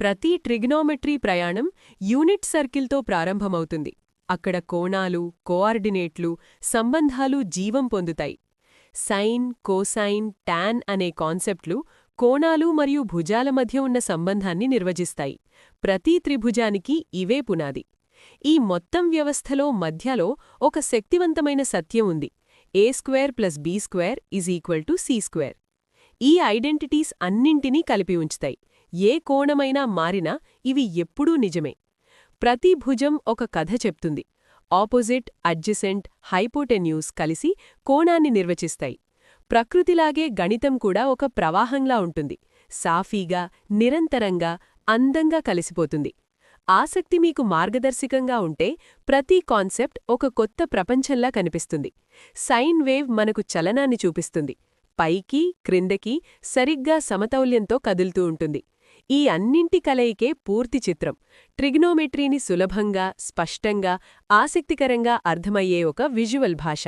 ప్రతి ట్రిగ్నోమెట్రీ ప్రయాణం యూనిట్ సర్కిల్తో ప్రారంభమవుతుంది. అక్కడ కోణాలు, కోఆర్డినేట్లు, సంబంధాలు జీవం పొందుతాయి. సైన్, కోసైన్, టాన్ అనే కాన్సెప్ట్లు కోణాలు మరియు భుజాల మధ్య ఉన్న సంబంధాన్ని నిర్వచిస్తాయి. ప్రతి త్రిభుజానికి ఇవే పునాది. ఈ మొత్తం వ్యవస్థలో మధ్యలో ఒక శక్తివంతమైన సత్యం ఉంది: a²+b² ఈ ఐడెంటిటీస్ అన్నింటినీ కలిపి ఉంచుతాయి. ఏ కోణమైనా మారినా ఇవి ఎప్పుడూ నిజమే. ప్రతి భుజం ఒక కథ చెప్తుంది. ఆపోజిట్, అడ్జసెంట్, హైపోటెన్యూస్ కలిసి కోణాన్ని నిర్వచిస్తాయి. ప్రకృతిలాగే గణితం కూడా ఒక ప్రవాహంలా ఉంటుంది. సాఫీగా, నిరంతరంగా, అందంగా కలిసిపోతుంది. ఆసక్తి మీకు మార్గదర్శకంగా ఉంటే ప్రతి కాన్సెప్ట్ ఒక కొత్త ప్రపంచంలా కనిపిస్తుంది. సైన్ వేవ్ మనకు చలనాన్ని చూపిస్తుంది. పైకి, క్రిందకి సరిగ్గా సమతౌల్యంతో కదులుతూ ఉంటుంది. ఈ అన్నింటి కలయికే పూర్తి చిత్రం. ట్రిగ్నోమెట్రీని సులభంగా, స్పష్టంగా, ఆసక్తికరంగా అర్థమయ్యే ఒక విజువల్ భాష.